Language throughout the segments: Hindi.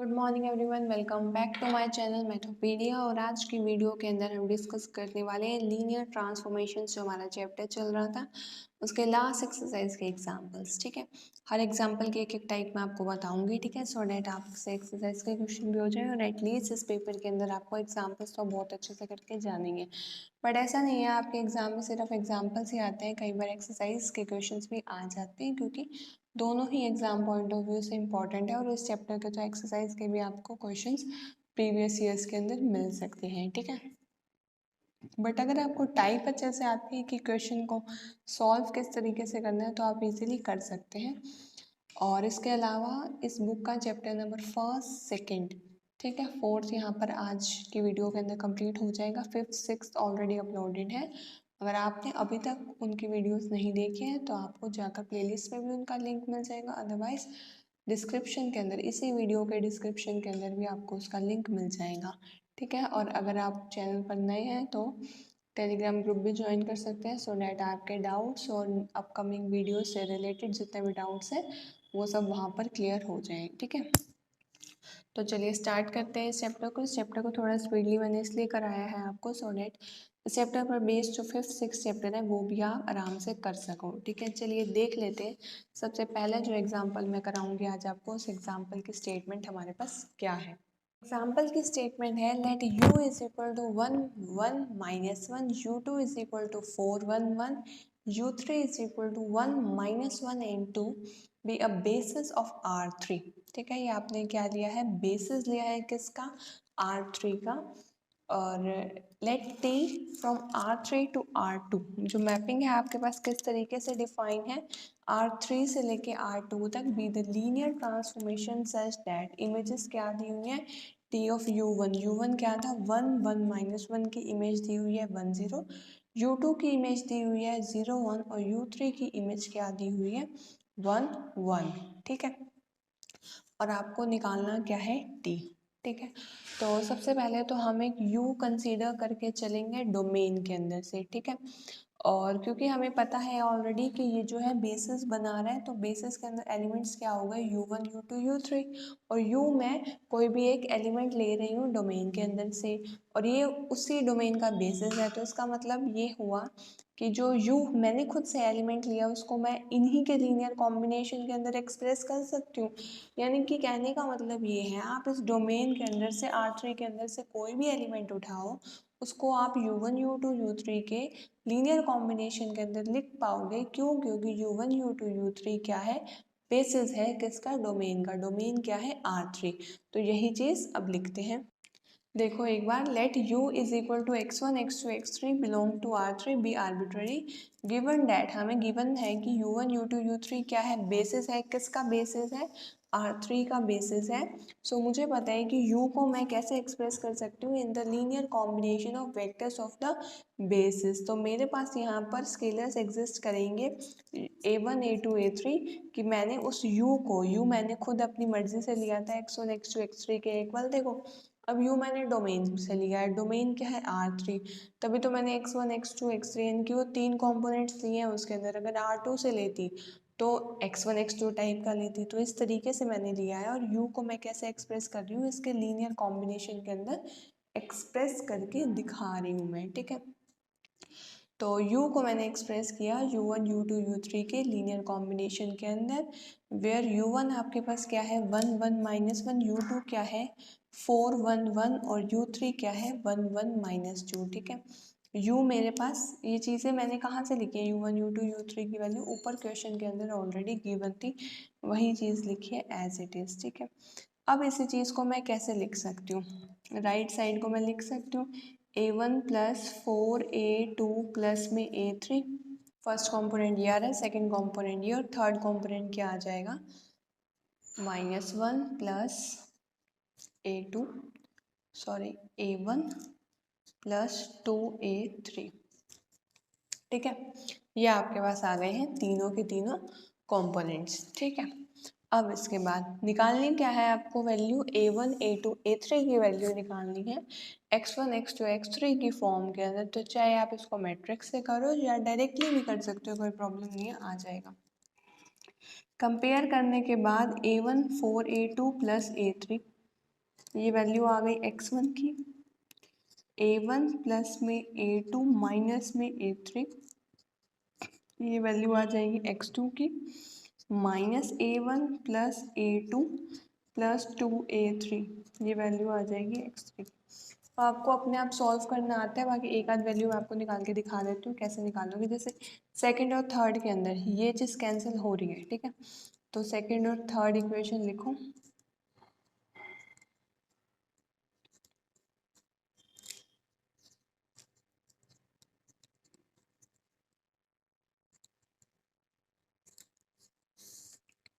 Good morning everyone, welcome back to my channel Mathopedia. और आज की वीडियो के अंदर हम डिस्कस करने वाले हैं लीनियर ट्रांसफॉर्मेशन। जो हमारा चैप्टर चल रहा था उसके लास्ट एक्सरसाइज के एग्जांपल्स। ठीक है, हर एग्जांपल के एक एक टाइप में आपको बताऊंगी। ठीक है, सो डेट आपसे एक्सरसाइज के क्वेश्चन भी हो जाए और एटलीस्ट इस पेपर के अंदर आपको एग्जाम्पल्स तो बहुत अच्छे से करके जानेंगे। बट ऐसा नहीं है आपके एग्जाम में सिर्फ एग्जाम्पल्स ही आते हैं, कई बार एक्सरसाइज के क्वेश्चंस भी आ जाते हैं, क्योंकि दोनों ही एग्जाम पॉइंट ऑफ व्यू से इम्पॉर्टेंट है। और इस चैप्टर के तो एक्सरसाइज के भी आपको क्वेश्चंस प्रीवियस ईयर्स के अंदर मिल सकते हैं। ठीक है, बट अगर आपको टाइप अच्छे से आती है कि क्वेश्चन को सॉल्व किस तरीके से करना है तो आप इजीली कर सकते हैं। और इसके अलावा इस बुक का चैप्टर नंबर फर्स्ट सेकंड, ठीक है, फोर्थ यहाँ पर आज की वीडियो के अंदर कंप्लीट हो जाएगा। फिफ्थ सिक्स्थ ऑलरेडी अपलोडेड है। अगर आपने अभी तक उनकी वीडियोस नहीं देखी हैं तो आपको जाकर प्लेलिस्ट में भी उनका लिंक मिल जाएगा, अदरवाइज डिस्क्रिप्शन के अंदर, इसी वीडियो के डिस्क्रिप्शन के अंदर भी आपको उसका लिंक मिल जाएगा। ठीक है, और अगर आप चैनल पर नए हैं तो टेलीग्राम ग्रुप भी ज्वाइन कर सकते हैं, सो डैट आपके डाउट्स और अपकमिंग वीडियो से रिलेटेड जितने भी डाउट्स हैं वो सब वहाँ पर क्लियर हो जाए। ठीक है, तो चलिए स्टार्ट करते हैं इस चैप्टर को। इस चैप्टर को थोड़ा स्पीडली मैंने इसलिए कराया है आपको, सो डेट इस चैप्टर पर बेस्ड जो फिफ्थ सिक्स चैप्टर है वो भी आप आराम से कर सको। ठीक है, चलिए देख लेते हैं। सबसे पहला जो एग्जाम्पल मैं कराऊंगी आज आपको, उस एग्जाम्पल की स्टेटमेंट हमारे पास क्या है। एग्जाम्पल की स्टेटमेंट है let u is equal to 1 1 minus 1, u2 is equal to 4 1 1, u3 is equal to 1 minus 1 and 2 be a basis of R3। ठीक है, ये आपने क्या लिया है, बेसिस लिया है किसका, R3 का। और late t from R3 to R2, जो मैपिंग है आपके पास किस तरीके से डिफाइन है, R3 से लेके R2 तक be the linear transformation such that, images क्या दी हुई है, t ऑफ u1 क्या था 1 1 माइनस 1 की इमेज दी हुई है 1 0, u2 की इमेज दी हुई है 0 1 और u3 की इमेज क्या दी हुई है 1 1। ठीक है, और आपको निकालना क्या है t। ठीक है, तो सबसे पहले तो हम एक u कंसीडर करके चलेंगे डोमेन के अंदर से। ठीक है, और क्योंकि हमें पता है ऑलरेडी कि ये जो है बेसिस बना रहा है, तो बेसिस के अंदर एलिमेंट्स क्या होगा, u1 u2 u3, और u मैं कोई भी एक एलिमेंट ले रही हूँ डोमेन के अंदर से और ये उसी डोमेन का बेसिस है। तो इसका मतलब ये हुआ कि जो u मैंने खुद से एलिमेंट लिया उसको मैं इन्हीं के लीनियर कॉम्बिनेशन के अंदर एक्सप्रेस कर सकती हूँ। यानी कि कहने का मतलब ये है, आप इस डोमेन के अंदर से R3 के अंदर से कोई भी एलिमेंट उठाओ, उसको आप u1 u2 u3 के लीनियर कॉम्बिनेशन के अंदर लिख पाओगे। क्यों, क्योंकि u1 u2 u3 क्या है, बेसिस है किसका, डोमेन का। डोमेन क्या है, R3। तो यही चीज़ अब लिखते हैं। देखो एक बार, let u is equal to x1 x2 x3 belong to R3 be arbitrary given that, हमें गिवन है कि u1 u2 u3 क्या है, बेसिस है किसका, बेसिस है R3 का बेसिस है। सो मुझे पता है कि u को मैं कैसे एक्सप्रेस कर सकती हूँ, in the linear combination of vectors of the basis. तो मेरे पास यहाँ पर स्केलर्स एग्जिस्ट करेंगे a1 a2 a3, कि मैंने उस u को, u मैंने खुद अपनी मर्जी से लिया था x1 x2 x3 के इक्वल। देखो अब u मैंने डोमेन से लिया है, डोमेन क्या है R3, तभी तो मैंने x1 x2 x3 यानी कि वो तीन कंपोनेंट्स लिए हैं उसके अंदर। अगर R2 से लेती तो x1 x2 टाइप का लेती, तो इस तरीके से मैंने लिया है। और u को मैं कैसे एक्सप्रेस कर रही हूँ, इसके लीनियर कॉम्बिनेशन के अंदर एक्सप्रेस करके दिखा रही हूँ मैं। ठीक है, तो u को मैंने एक्सप्रेस किया u1 u2 u3 के लीनियर कॉम्बिनेशन के अंदर, वेयर u1 आपके पास क्या है 1 1 माइनस 1, u2 क्या है 4 1 1 और u3 क्या है 1 1 माइनस 2। ठीक है, u मेरे पास, ये चीज़ें मैंने कहाँ से लिखी है, u1 u2 u3 की वैल्यू ऊपर क्वेश्चन के अंदर ऑलरेडी गिवन थी, वही चीज़ लिखी है एज इट इज़। ठीक है, अब इसी चीज़ को मैं कैसे लिख सकती हूँ, राइट साइड को मैं लिख सकती हूँ a1 प्लस 4a2 प्लस में a3, फर्स्ट कंपोनेंट ये आ रहा है, सेकेंड कंपोनेंट ये, और थर्ड कंपोनेंट क्या आ जाएगा -1 plus a2 sorry a1 plus 2a3। ठीक है, ये आपके पास आ गए हैं तीनों के तीनों कंपोनेंट्स। ठीक है, अब इसके बाद निकालनी क्या है आपको, वैल्यू a1 a2 a3 की वैल्यू निकालनी है x1 x2 x3 की फॉर्म के अंदर। तो चाहे आप इसको मैट्रिक्स से करो या डायरेक्टली भी कर सकते हो, कोई प्रॉब्लम नहीं है, आ जाएगा। कंपेयर करने के बाद a1 4a2 प्लस a3 ये वैल्यू आ गई x1 की, a1 प्लस में a2 माइनस में a3, ये वैल्यू आ जाएगी x2 की, minus a1 plus a2 plus 2a3, ये वैल्यू आ जाएगी x3। तो आपको अपने आप सॉल्व करना आता है, बाकी एक आध वैल्यू मैं आपको निकाल के दिखा देती हूँ कैसे निकालोगे। जैसे सेकंड और थर्ड के अंदर ये चीज़ कैंसिल हो रही है, ठीक है, तो सेकंड और थर्ड इक्वेशन लिखो।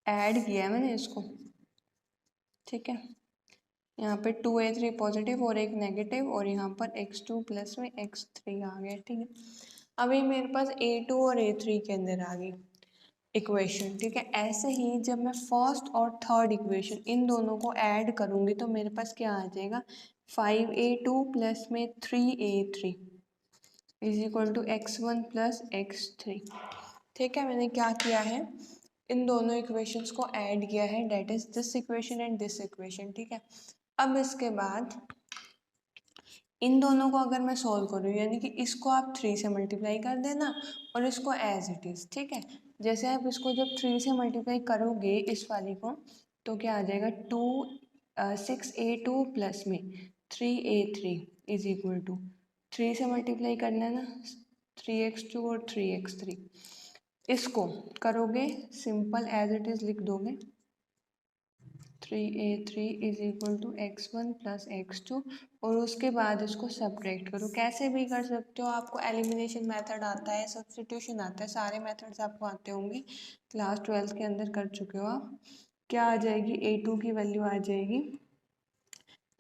ऐड किया है मैंने इसको, ठीक है, यहाँ पे 2a3 पॉजिटिव और एक नेगेटिव, और यहाँ पर x2 प्लस में x3 आ गया, ठीक है। अभी मेरे पास a2 और a3 के अंदर आ गई इक्वेशन, ठीक है। ऐसे ही जब मैं फर्स्ट और थर्ड इक्वेशन इन दोनों को ऐड करूँगी तो मेरे पास क्या आ जाएगा, 5a2 प्लस में 3a3 is equal to x1 plus x3, ठीक है। मैंने क्या किया है, इन दोनों इक्वेशंस को ऐड किया है, that is this equation and this equation, ठीक है। अब इसके बाद इन दोनों को अगर मैं सॉल्व करूँ, यानी कि इसको आप 3 से मल्टीप्लाई कर देना और इसको एज इट इज़, ठीक है। जैसे आप इसको जब 3 से मल्टीप्लाई करोगे इस वाली को, तो क्या आ जाएगा, 6a2 प्लस में 3a3 इज इक्वल टू, 3 से मल्टीप्लाई करना है ना, 3x2 और 3x3, इसको करोगे सिंपल एज इट इज़ लिख दोगे, 3a3 is equal to x1 plus x2, और उसके बाद इसको सब्ट्रैक्ट करो। कैसे भी कर सकते हो, आपको एलिमिनेशन मेथड आता है, सब्स्टिट्यूशन आता है, सारे मेथड्स आपको आते होंगे, क्लास 12 के अंदर कर चुके हो आप। क्या आ जाएगी, a2 की वैल्यू आ जाएगी,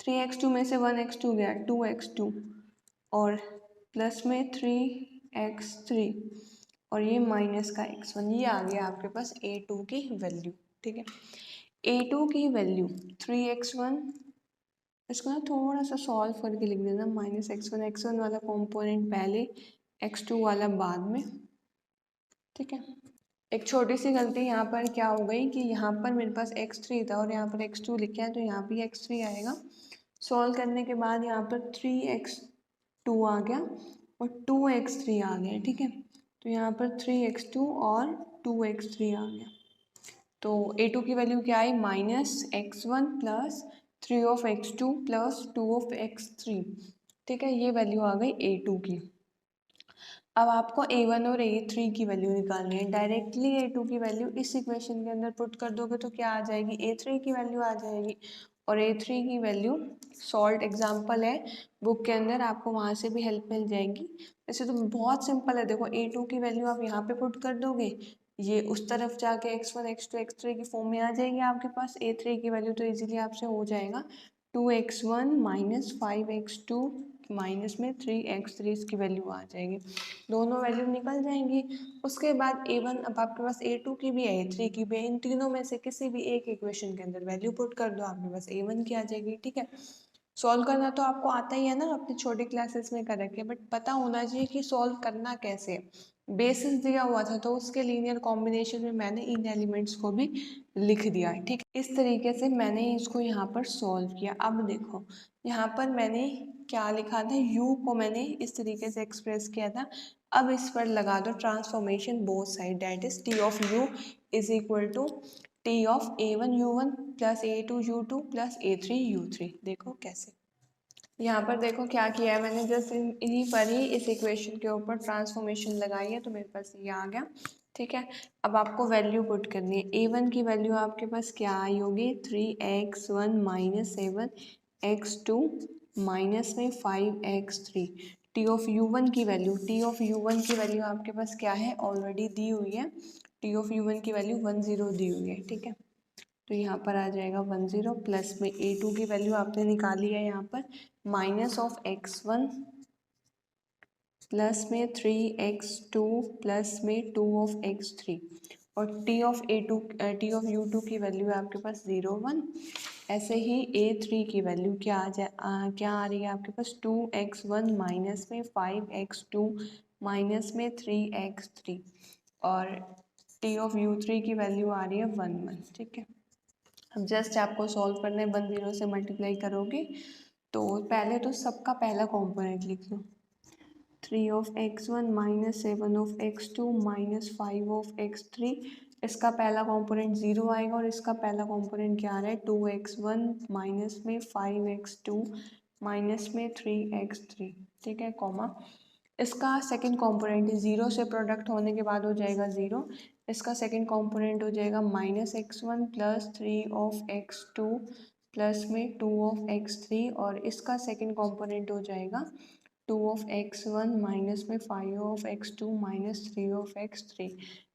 3x2 में से 1x2 गया, 2x2, और प्लस में 3x3, और ये माइनस का x1, ये आ गया आपके पास a2 की वैल्यू, ठीक है। a2 की वैल्यू 3x1, इसको ना थोड़ा सा सॉल्व करके लिख देना, माइनस x1 वाला कॉम्पोनेंट पहले, x2 वाला बाद में, ठीक है। एक छोटी सी गलती यहाँ पर क्या हो गई कि यहाँ पर मेरे पास x3 था और यहाँ पर x2 लिखा है, तो यहाँ भी x3 आएगा। सॉल्व करने के बाद यहाँ पर 3x2 आ गया और 2x3 आ गया, ठीक है। तो यहाँ पर 3x2 और 2x3 आ गया, तो a2 की वैल्यू क्या आई, minus x1 plus 3 of x2 plus 2 of x3, ठीक है। ये वैल्यू आ गई a2 की। अब आपको a1 और a3 की वैल्यू निकालनी है। डायरेक्टली a2 की वैल्यू इस इक्वेशन के अंदर पुट कर दोगे तो क्या आ जाएगी, a3 की वैल्यू आ जाएगी, और a3 की वैल्यू सॉल्ट एग्जाम्पल है बुक के अंदर, आपको वहाँ से भी हेल्प मिल जाएगी। वैसे तो बहुत सिंपल है, देखो a2 की वैल्यू आप यहाँ पे पुट कर दोगे, ये उस तरफ जाके x1 x2 x3 की फॉर्म में आ जाएगी आपके पास, a3 की वैल्यू तो इजीली आपसे हो जाएगा, 2x1 माइनस 5x2 माइनस में 3x3 इसकी वैल्यू आ जाएगी, दोनों वैल्यू निकल जाएंगी। उसके बाद a1, अब आपके पास a2 की भी है a3 की भी है, इन तीनों में से किसी भी एक इक्वेशन के अंदर वैल्यू पुट कर दो, आपके पास a1 की आ जाएगी, ठीक है। सॉल्व करना तो आपको आता ही है ना, अपनी छोटी क्लासेस में कर रखे, बट पता होना चाहिए कि सॉल्व करना कैसे है। बेसिस दिया हुआ था तो उसके लीनियर कॉम्बिनेशन में मैंने इन एलिमेंट्स को भी लिख दिया है, ठीक है। इस तरीके से मैंने इसको यहाँ पर सॉल्व किया। अब देखो यहाँ पर मैंने क्या लिखा था, u को मैंने इस तरीके से एक्सप्रेस किया था, अब इस पर लगा दो transformation both side, that is t of u is equal to t of a1 u1 plus a2 u2 plus a3 u3। देखो कैसे, यहाँ पर देखो क्या किया है मैंने, जस्ट इन्हीं पर ही इस इक्वेशन के ऊपर ट्रांसफॉर्मेशन लगाई है, तो मेरे पास ये आ गया, ठीक है। अब आपको वैल्यू पुट करनी है, a1 की वैल्यू आपके पास क्या आई होगी, 3x1 माइनस 7x2 माइनस में 5x3, t ऑफ u1 की वैल्यू, t ऑफ u1 की वैल्यू आपके पास क्या है, ऑलरेडी दी हुई है, t ऑफ u1 की वैल्यू 10 दी हुई है, ठीक है। तो यहाँ पर आ जाएगा 10 प्लस में a2 की वैल्यू आपने निकाली है यहाँ पर, माइनस ऑफ x1 प्लस में 3x2 प्लस में 2 ऑफ x3, और t ऑफ u2 की वैल्यू है आपके पास 0 1। ऐसे ही a3 की वैल्यू क्या आ रही है आपके पास, 2x1 माइनस में 5x2 माइनस में 3x3, और t ऑफ u3 की वैल्यू आ रही है 1 1, ठीक है। अब जस्ट आपको सॉल्व करना है, 1 0 से मल्टीप्लाई करोगे तो पहले तो सबका पहला कॉम्पोनेंट लिख लो, 3 of x1 minus 7 of x2 minus 5 of x3। इसका पहला कंपोनेंट 0 आएगा और इसका पहला कंपोनेंट क्या आ रहा है 2x1 माइनस में 5x2 माइनस में 3x3, ठीक है, कॉमा। इसका सेकंड कंपोनेंट 0 से प्रोडक्ट होने के बाद हो जाएगा 0। इसका सेकंड कंपोनेंट हो जाएगा minus x1 plus 3 of x2 plus में 2 ऑफ x3 और इसका सेकंड कंपोनेंट हो जाएगा 2 ऑफ x1 माइनस में 5 of x2 minus 3 of x3।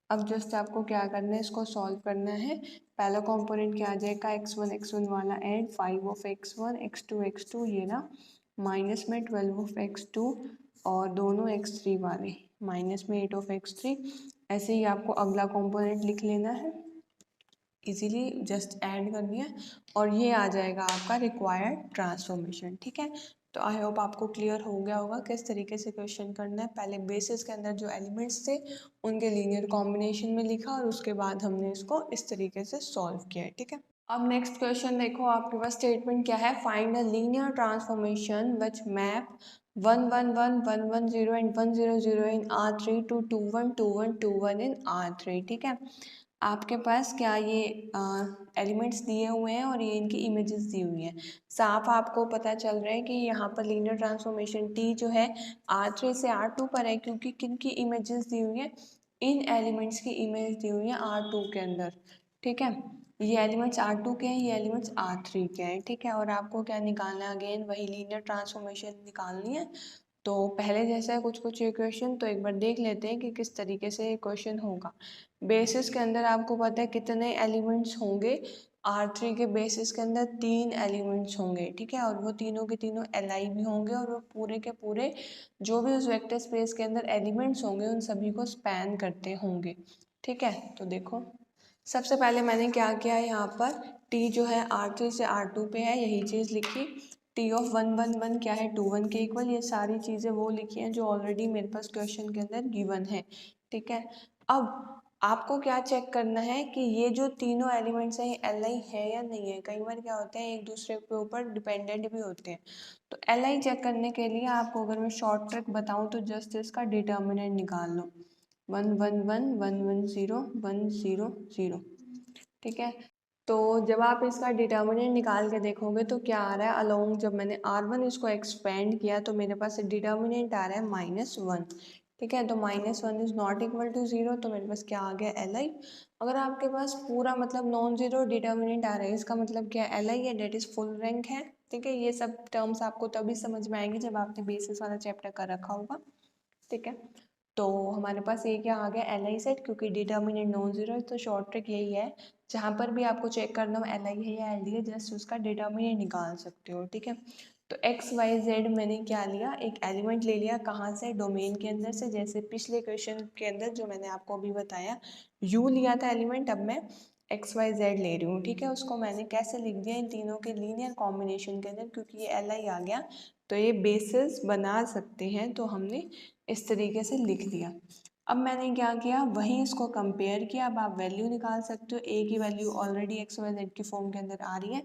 अब जस्ट आपको क्या करना है, इसको सॉल्व करना है। पहला कंपोनेंट क्या आ जाएगा x1 वाला एंड 5 ऑफ x1 x2 ये ना माइनस में 12 ऑफ x2 और दोनों x3 वाले माइनस में 8 ऑफ x3। ऐसे ही आपको अगला कंपोनेंट लिख लेना है, इजीली जस्ट ऐड करनी है और ये आ जाएगा आपका रिक्वायर्ड ट्रांसफॉर्मेशन, ठीक है। तो आई होप आपको क्लियर हो गया होगा किस तरीके से क्वेश्चन करना है। पहले बेसिस के अंदर जो एलिमेंट्स थे उनके लीनियर कॉम्बिनेशन में लिखा और उसके बाद हमने इसको इस तरीके से सॉल्व किया है, ठीक है। अब नेक्स्ट क्वेश्चन देखो, आपके पास स्टेटमेंट क्या है, find a linear transformation which map 1 1 1 1 1 0 and 1 0 0 in R3 to 2 1 2 1 2 1 in R3, ठीक है। आपके पास क्या ये एलिमेंट्स दिए हुए हैं और ये इनकी इमेजेस दी हुई हैं। साफ आपको पता चल रहा है कि यहाँ पर लीनियर ट्रांसफॉर्मेशन टी जो है R3 से R2 पर है, क्योंकि किन की इमेजेस दी हुई है, इन एलिमेंट्स की इमेज दी हुई है R2 के अंदर, ठीक है। ये एलिमेंट्स R2 के हैं, ये एलिमेंट्स R3 के हैं, ठीक है। और आपको क्या निकालना है, अगेन वही लीनियर ट्रांसफॉर्मेशन निकालनी है। तो पहले जैसा है कुछ कुछ इक्वेशन, तो एक बार देख लेते हैं कि किस तरीके से क्वेश्चन होगा। बेसिस के अंदर आपको पता है कितने एलिमेंट्स होंगे, R3 के बेसिस के अंदर 3 एलिमेंट्स होंगे, ठीक है। और वो तीनों के तीनों Li भी होंगे और वो पूरे के पूरे जो भी उस वेक्टर स्पेस के अंदर एलिमेंट्स होंगे उन सभी को स्पैन करते होंगे, ठीक है। तो देखो सबसे पहले मैंने क्या किया है, यहाँ पर t जो है R3 से R2 पे है, यही चीज़ लिखी। t ऑफ 1 1 1 क्या है 2 1 के इक्वल, ये सारी चीज़ें वो लिखी हैं जो ऑलरेडी मेरे पास क्वेश्चन के अंदर गिवन है, ठीक है। अब आपको क्या चेक करना है कि ये जो तीनों एलिमेंट्स हैं ये Li है या नहीं है। कई बार क्या होता है एक दूसरे के ऊपर डिपेंडेंट भी होते हैं। तो Li चेक करने के लिए आपको अगर मैं शॉर्ट ट्रिक बताऊँ तो जस्ट इसका डिटर्मिनेंट निकाल लो, 1 1 1 1 1 0 1 0 0, ठीक है। तो जब आप इसका डिटर्मिनेंट निकाल के देखोगे तो क्या आ रहा है, अलोंग जब मैंने R1 इसको एक्सपेंड किया तो मेरे पास डिटर्मिनेंट आ रहा है -1, ठीक है। तो -1 इज नॉट इक्वल टू 0, तो मेरे पास क्या आ गया Li। अगर आपके पास पूरा मतलब नॉन जीरो डिटर्मिनेंट आ रहा है, इसका मतलब क्या Li है, डेट इज फुल रैंक है, ठीक है। ये सब टर्म्स आपको तभी समझ में आएंगे जब आपने बेसिस वाला चैप्टर कर रखा होगा, ठीक है। तो हमारे पास ये क्या आ गया Li सेट, क्योंकि डिटर्मिनेंट नॉन जीरो है। तो शॉर्ट ट्रिक यही है, जहाँ पर भी आपको चेक करना हो Li है या Ld है, जस्ट उसका डिटर्मिनेंट निकाल सकते हो, ठीक है। तो x y z मैंने क्या लिया, एक एलिमेंट ले लिया, कहाँ से, डोमेन के अंदर से। जैसे पिछले क्वेश्चन के अंदर जो मैंने आपको अभी बताया, u लिया था एलिमेंट, अब मैं एक्स वाई जेड ले रही हूँ, ठीक है। उसको मैंने कैसे लिख दिया, इन तीनों के लीनियर कॉम्बिनेशन के अंदर, क्योंकि ये Li आ गया तो ये बेसिस बना सकते हैं, तो हमने इस तरीके से लिख दिया। अब मैंने क्या किया, वहीं इसको कंपेयर किया। अब आप वैल्यू निकाल सकते हो, a की value already X Y Z की फॉर्म के अंदर आ रही है,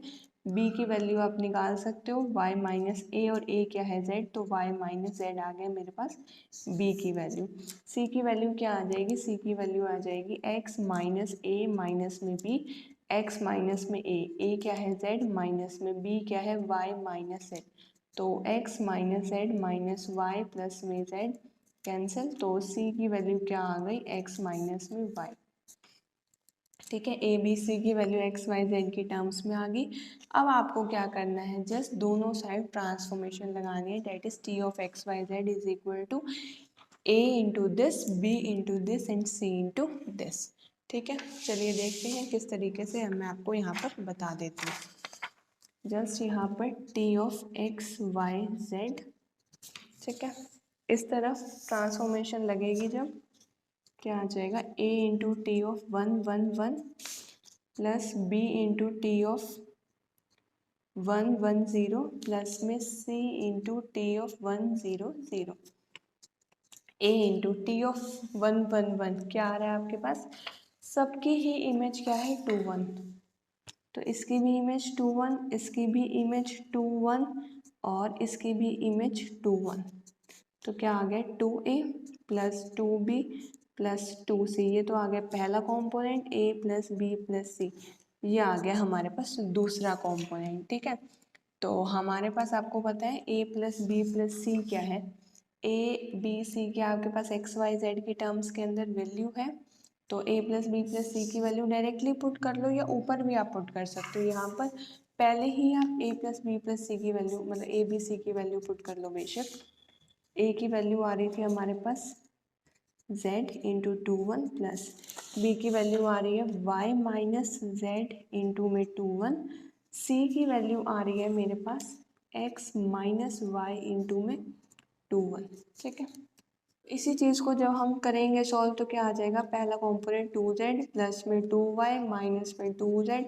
b की वैल्यू आप निकाल सकते हो y माइनस ए, और a क्या है z, तो y माइनस जेड आ गया मेरे पास b की वैल्यू। c की वैल्यू क्या आ जाएगी, c की वैल्यू आ जाएगी x माइनस ए माइनस में b, x माइनस में a क्या है z माइनस में b क्या है y माइनस z, तो x minus z minus y plus में z कैंसिल, तो c की वैल्यू क्या आ गई, x माइनस में y, ठीक है। ए बी सी की वैल्यू एक्स वाई जेड की टर्म्स में आ गई। अब आपको क्या करना है, जस्ट दोनों साइड ट्रांसफॉर्मेशन लगानी है, that is T of x Y z is equal to a into this, b into this and c into this, ठीक है। चलिए देखते हैं किस तरीके से, मैं आपको यहाँ पर बता देती हूँ। जस्ट यहाँ पर t of x Y z, ठीक है, इस तरफ ट्रांसफॉर्मेशन लगेगी जब, क्या आ जाएगा, a into T of 1 1 1 plus b into T of 1 1 0 plus में c into T of 1 0 0, a into T of 1 1 1 क्या आ रहा है आपके पास, सबकी ही इमेज क्या है 2 1, तो इसकी भी इमेज 2 1, इसकी भी इमेज 2 1 और इसकी भी इमेज 2 1। तो क्या आ गया 2a plus 2b plus 2c। ये तो आ गया पहला component a plus b plus c। ये आ गया हमारे पास दूसरा कॉम्पोनेंट। ठीक है, तो हमारे पास आपको पता है a प्लस बी प्लस सी क्या है। a b c के आपके पास x y z की टर्म्स के अंदर वैल्यू है। तो a प्लस बी प्लस सी की वैल्यू डायरेक्टली पुट कर लो या ऊपर भी आप पुट कर सकते हो। यहाँ पर पहले ही आप a प्लस बी प्लस सी की वैल्यू मतलब a b c की वैल्यू पुट कर लो। बेशक a की वैल्यू आ रही थी हमारे पास z इंटू 2 1 प्लस b की वैल्यू आ रही है y माइनस z इंटू में 2 1, c की वैल्यू आ रही है मेरे पास x माइनस वाई इंटू में 2 1। ठीक है, इसी चीज़ को जब हम करेंगे सॉल्व तो क्या आ जाएगा, पहला कॉम्पोनेंट 2z प्लस में 2y माइनस में 2z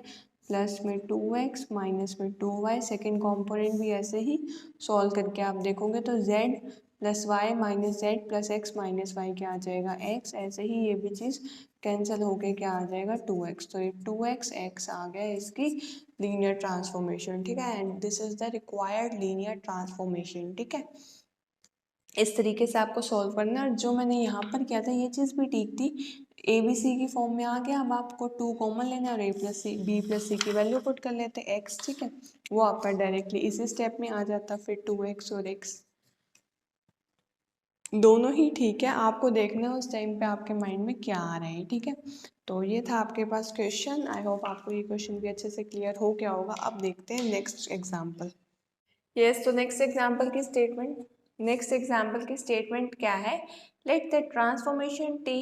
प्लस में 2x माइनस में 2y। सेकेंड कॉम्पोनेंट भी ऐसे ही सॉल्व करके आप देखोगे तो z plus y minus z plus x minus y क्या आ जाएगा x। ऐसे ही ये भी चीज़ कैंसिल होके क्या आ जाएगा 2x। तो ये 2x x आ गया इसकी लीनियर ट्रांसफॉर्मेशन। ठीक है, and this is the required linear transformation. ठीक है, इस तरीके से आपको सॉल्व करना है। और जो मैंने यहाँ पर किया था ये चीज़ भी ठीक थी, ए बी सी की फॉर्म में आ गया। अब आपको 2 कॉमन लेना है और ए प्लस सी बी प्लस सी की वैल्यू पुट कर लेते हैं एक्स। ठीक है, वो आपका डायरेक्टली इसी स्टेप में आ जाता। फिर 2x और x दोनों ही ठीक है, आपको देखना है उस टाइम पे आपके माइंड में क्या आ रहे हैं। ठीक है, तो ये था आपके पास क्वेश्चन। आई होप आपको ये क्वेश्चन भी अच्छे से क्लियर हो गया होगा। अब देखते हैं नेक्स्ट एग्जाम्पल। यस, तो नेक्स्ट एग्जाम्पल की स्टेटमेंट क्या है, let the transformation T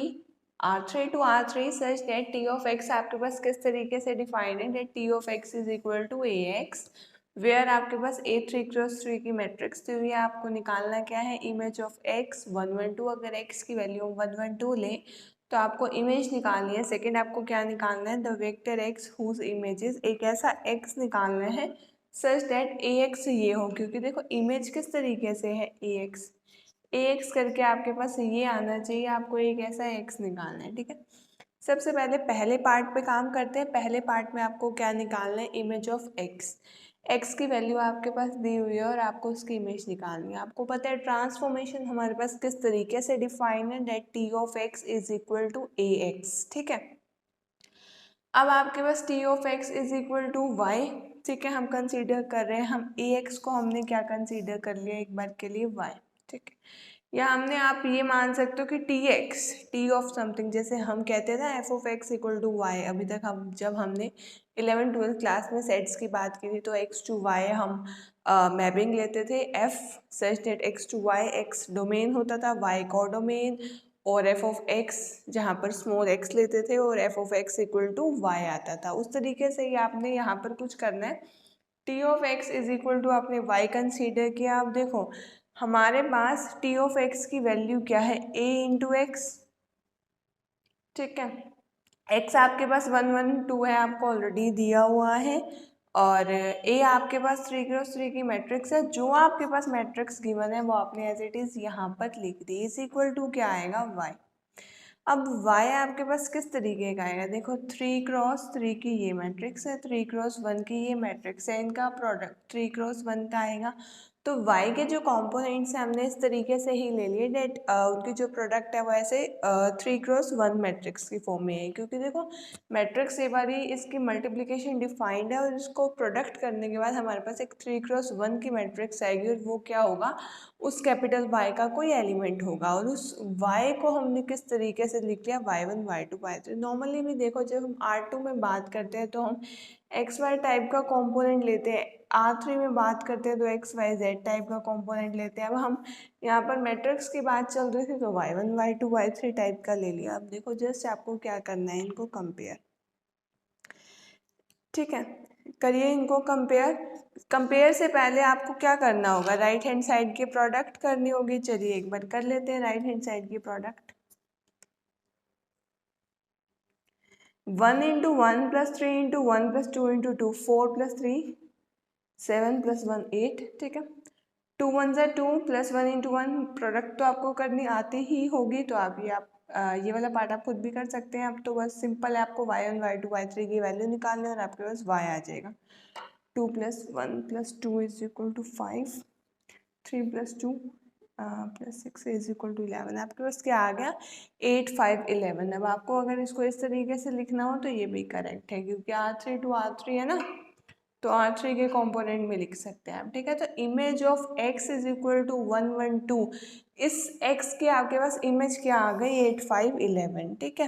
R3 to R3 such that T of x आपके पास किस तरीके से डिफाइंड है, that T of x is equal to A x, where आपके पास A3 क्रॉस 3 की मैट्रिक्स दी हुई है। आपको निकालना क्या है, इमेज ऑफ x 1 1 2। अगर x की वैल्यू 1 1 2 ले तो आपको इमेज निकालनी है। सेकंड आपको क्या निकालना है, the vector x whose images, एक ऐसा x निकालना है सच दैट ए एक्स ये हो, क्योंकि देखो इमेज किस तरीके से है ए एक्स करके आपके पास ये आना चाहिए। आपको एक ऐसा एक्स निकालना है। ठीक है, सबसे पहले पहले पार्ट पे काम करते हैं। पहले पार्ट में आपको क्या निकालना है, इमेज ऑफ एक्स। एक्स की वैल्यू आपके पास दी हुई है और आपको उसकी इमेज निकालनी है। आपको पता है ट्रांसफॉर्मेशन हमारे पास किस तरीके से डिफाइन है, that T of x is equal to A x. ठीक है, अब आपके पास T of x is equal to y. ठीक है, हम कंसीडर कर रहे हैं, हम ए एक्स को हमने क्या कंसीडर कर लिया एक बार के लिए वाई। ठीक है, या हमने आप ये मान सकते हो कि T x T of something, जैसे हम कहते थे ना f of x equal to y. अभी तक हम जब हमने 11th 12th क्लास में सेट्स की बात की थी तो एक्स टू वाई हम मैपिंग लेते थे f such that x to y, x domain होता था, वाई कोडोमेन, और एफ ऑफ एक्स जहाँ पर स्मॉल एक्स लेते थे और f of x equal to y आता था। उस तरीके से ही आपने यहाँ पर कुछ करना है। T of x is equal to आपने वाई कंसीडर किया। आप देखो हमारे पास टी ऑफ एक्स की वैल्यू क्या है, ए इंटू एक्स। ठीक है, एक्स आपके पास 1 1 2 है, आपको ऑलरेडी दिया हुआ है, और ए आपके पास 3 क्रॉस 3 की मैट्रिक्स है। जो आपके पास मैट्रिक्स गिवन है वो आपने एज इट इज यहाँ पर लिख दी। इज इक्वल टू क्या आएगा, वाई। अब y आपके पास किस तरीके का आएगा, देखो 3 क्रॉस 3 की ये मैट्रिक्स है, 3 क्रॉस 1 की ये मैट्रिक्स है, इनका प्रोडक्ट 3 क्रॉस 1 का आएगा। तो y के जो कंपोनेंट्स हैं हमने इस तरीके से ही ले लिए, डेट उनकी जो प्रोडक्ट है वो ऐसे 3 क्रॉस 1 मैट्रिक्स की फॉर्म में है। क्योंकि देखो मैट्रिक्स एक बार इसकी मल्टीप्लिकेशन डिफाइंड है और इसको प्रोडक्ट करने के बाद हमारे पास एक 3 क्रॉस 1 की मैट्रिक्स आएगी और वो क्या होगा, उस कैपिटल Y का कोई एलिमेंट होगा। और उस Y को हमने किस तरीके से लिख लिया, y1 y2 y3। नॉर्मली भी देखो जब हम R2 में बात करते हैं तो हम XY टाइप का कंपोनेंट लेते हैं, R3 में बात करते हैं तो XYZ टाइप का कंपोनेंट लेते हैं। अब हम यहाँ पर मैट्रिक्स की बात चल रही थी तो y1 y2 y3 टाइप का ले लिया। अब देखो जस्ट आपको क्या करना है, इनको कंपेयर। ठीक है, करिए इनको कंपेयर। कंपेयर से पहले आपको क्या करना होगा, राइट हैंड साइड की प्रोडक्ट करनी होगी। चलिए एक बार कर लेते हैं राइट हैंड साइड की product. 1 into 1 plus 3 into 1 plus 2 into 2 4 plus 3 7 plus 1 8। ठीक है, 2 1 ज़ा 2 प्लस 1 इंटू 1 प्रोडक्ट तो आपको करनी आती ही होगी, तो आप ये आप ये वाला पार्ट आप खुद भी कर सकते हैं। अब तो बस सिंपल है, आपको y1 y2 y3 की वैल्यू निकालनी है और आपके पास y आ जाएगा। 2 + 1 + 2 = 5, 3 + 2 + 6 = 11। आपके पास क्या आ गया? 8 5 11। अब आपको अगर इसको इस तरीके से लिखना हो तो ये भी करेक्ट है, क्योंकि R3 to R3 है ना, तो R3 के कंपोनेंट में लिख सकते हैं आप, ठीक है। तो इमेज ऑफ x = 1 1 2, इस x के आपके पास इमेज क्या आ गई? 8 5 11, ठीक है।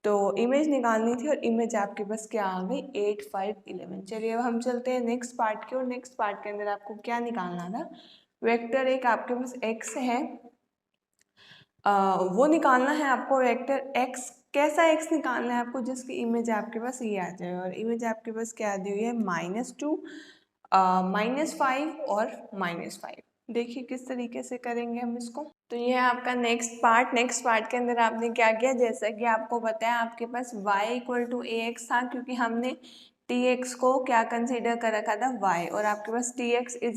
तो इमेज निकालनी थी और इमेज आपके पास क्या आ गई? 8 5 11। चलिए अब हम चलते हैं नेक्स्ट पार्ट की ओर। नेक्स्ट पार्ट के अंदर आपको क्या निकालना था? वेक्टर एक आपके पास x है, वो निकालना है आपको। वेक्टर x, कैसा x निकालना है आपको? जिसकी इमेज आपके पास ये आ जाए, और इमेज आपके पास क्या दी हुई है? -2, -5 और -5। देखिए किस तरीके से करेंगे हम इसको। तो ये है आपका नेक्स्ट पार्ट। नेक्स्ट पार्ट के अंदर आपने क्या किया? जैसा कि आपको पता है आपके पास y = ax था, क्योंकि हमने tx को क्या कंसीडर कर रखा था? y, और आपके पास tx =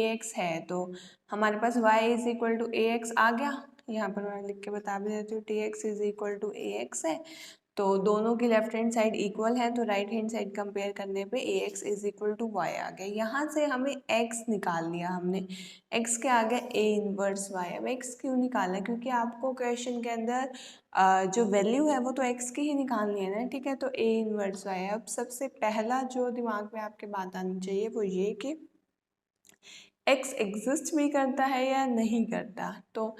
ax है, तो हमारे पास y = ax आ गया। यहाँ पर मैं लिख के बता भी देती हूँ, tx = ax है, तो दोनों की लेफ्ट हैंड साइड इक्वल है, तो राइट हैंड साइड कंपेयर करने पे ax = y आ गया। यहाँ से हमें x निकाल लिया हमने, x के आगे a इनवर्स y। अब x क्यों निकाला? क्योंकि आपको क्वेश्चन के अंदर जो वैल्यू है वो तो x की ही निकालनी है ना, ठीक है। तो a इनवर्स y। अब सबसे पहला जो दिमाग में आपके बात आनी चाहिए वो ये कि x एग्जिस्ट भी करता है या नहीं करता। तो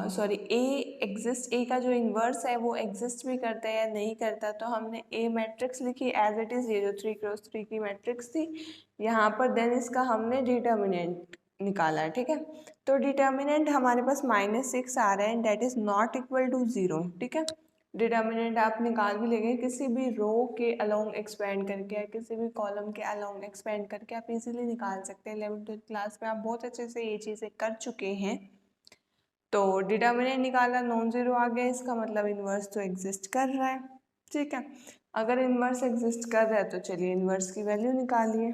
सॉरी, ए का जो इन्वर्स है वो एग्जिस्ट भी करता है या नहीं करता। तो हमने ए मैट्रिक्स लिखी एज इट इज़, ये जो 3x3 की मैट्रिक्स थी यहाँ पर। देन इसका हमने डिटर्मिनेंट निकाला है, ठीक है। तो डिटर्मिनेंट हमारे पास -6 आ रहा है, that is not equal to 0, ठीक है। डिटर्मिनेंट आप निकाल भी लेंगे किसी भी रो के अलोंग एक्सपेंड करके, या किसी भी कॉलम के अलोंग एक्सपेंड करके आप इजीली निकाल सकते हैं। 11th क्लास में आप बहुत अच्छे से ये चीज़ें कर चुके हैं। तो डिटर्मिनेंट निकाला, नॉन जीरो आ गया, इसका मतलब इन्वर्स तो एग्जिस्ट कर रहा है, ठीक है। अगर इन्वर्स एग्जिस्ट कर रहा है तो चलिए इन्वर्स की वैल्यू निकालिए।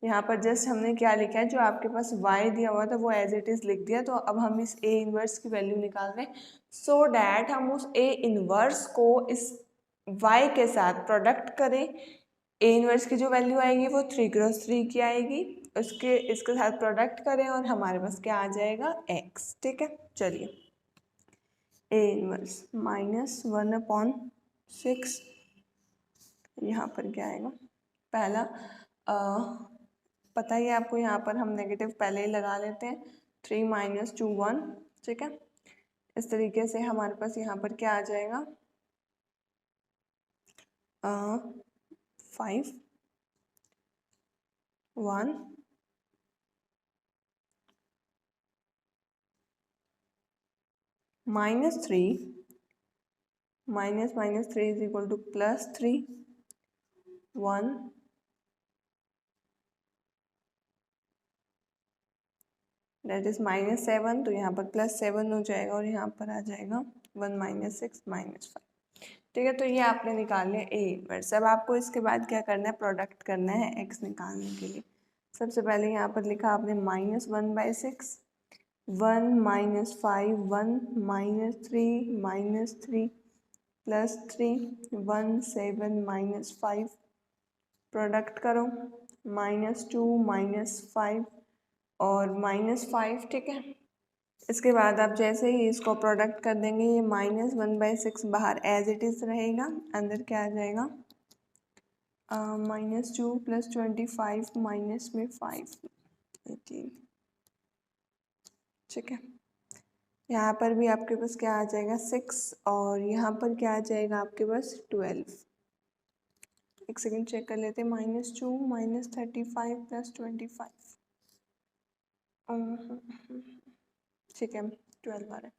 यहाँ पर जस्ट हमने क्या लिखा है, जो आपके पास y दिया हुआ था वो एज इट इज़ लिख दिया। तो अब हम इस a इन्वर्स की वैल्यू निकाल रहे हैं, सो डैट हम उस a इन्वर्स को इस y के साथ प्रोडक्ट करें। a इन्वर्स की जो वैल्यू आएगी वो 3x3 की आएगी, इसके साथ प्रोडक्ट करें और हमारे पास क्या आ जाएगा? x, ठीक है। चलिए a इन्वर्स -1/6, यहाँ पर क्या आएगा? पहला पता ही है आपको, यहाँ पर हम नेगेटिव पहले ही लगा लेते हैं। 3 - 2 1, ठीक है। इस तरीके से हमारे पास यहाँ पर क्या आ जाएगा? 5 1 -3 -3 = +3 1 दैट इज -7, तो यहाँ पर +7 हो जाएगा, और यहाँ पर आ जाएगा 1 - 6 -5, ठीक है। तो ये आपने निकाल लिया a इनवर्स। अब आपको इसके बाद क्या करना है? प्रोडक्ट करना है x निकालने के लिए। सबसे पहले यहाँ पर लिखा आपने -1/6, 1 - 5 1 - 3 -3 +3 1 7 -5, प्रोडक्ट करो, -2 -5 और -5, ठीक है। इसके बाद आप जैसे ही इसको प्रोडक्ट कर देंगे, ये -1/6 बाहर एज इट इज़ रहेगा, अंदर क्या आ जाएगा? -2 + 25 माइनस में 5 18, ठीक है। यहाँ पर भी आपके पास क्या आ जाएगा? 6, और यहाँ पर क्या आ जाएगा आपके पास? 12। एक सेकेंड चेक कर लेते हैं। -2 -35 + 25, ठीक है, 12 आ रहा है।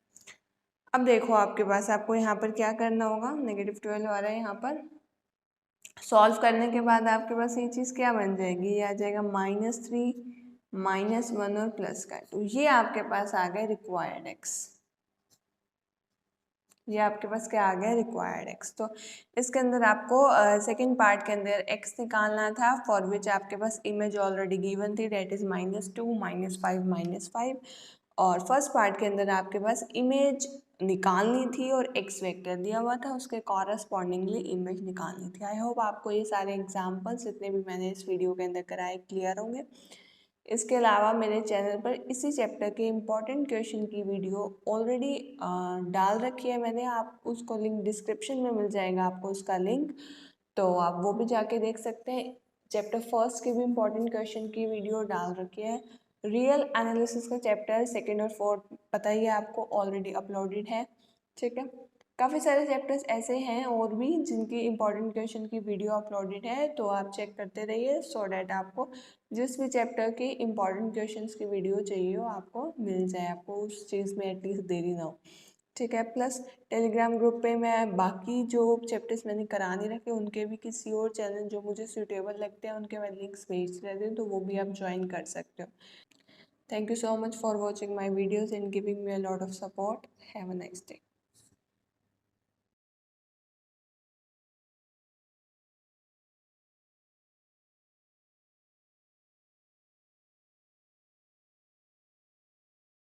अब देखो आपके पास, आपको यहाँ पर क्या करना होगा? -12 आ रहा है, यहाँ पर सॉल्व करने के बाद आपके पास ये चीज़ क्या बन जाएगी? ये आ जाएगा -3 -1 और +2। ये आपके पास आ गया रिक्वायर्ड x। ये आपके पास क्या आ गया? Required x। तो इसके अंदर आपको सेकंड पार्ट के अंदर x निकालना था, फॉर विच आपके पास इमेज ऑलरेडी गिवन थी, डेट इज -2 -5 -5। और फर्स्ट पार्ट के अंदर आपके पास इमेज निकालनी थी और एक्स वेक्टर दिया हुआ था, उसके कॉरस्पॉन्डिंगली इमेज निकालनी थी। आई होप आपको ये सारे एग्जाम्पल्स जितने भी मैंने इस वीडियो के अंदर कराए क्लियर होंगे। इसके अलावा मेरे चैनल पर इसी चैप्टर के इम्पॉर्टेंट क्वेश्चन की वीडियो ऑलरेडी डाल रखी है मैंने, आप उसको लिंक डिस्क्रिप्शन में मिल जाएगा आपको उसका लिंक, तो आप वो भी जाके देख सकते हैं। चैप्टर फर्स्ट के भी इम्पॉर्टेंट क्वेश्चन की वीडियो डाल रखी है। रियल एनालिसिस का चैप्टर सेकेंड और फोर्थ पता ही है आपको, ऑलरेडी अपलोडेड है, ठीक है। काफ़ी सारे चैप्टर्स ऐसे हैं और भी जिनकी इम्पॉर्टेंट क्वेश्चन की वीडियो अपलोडेड है, तो आप चेक करते रहिए सो डैट आपको जिस भी चैप्टर की इम्पॉर्टेंट क्वेश्चंस की वीडियो चाहिए हो आपको मिल जाए, आपको उस चीज़ में एटलीस्ट देरी ना हो, ठीक है। प्लस टेलीग्राम ग्रुप पे मैं बाकी जो चैप्टर्स मैंने करा नहीं रखे उनके भी किसी और चैनल जो मुझे सूटेबल लगते हैं उनके मैं लिंक्स भेज देती हूँ, तो वो भी आप ज्वाइन कर सकते हो। Thank you so much for watching my videos and giving me a lot of support. Have a nice day.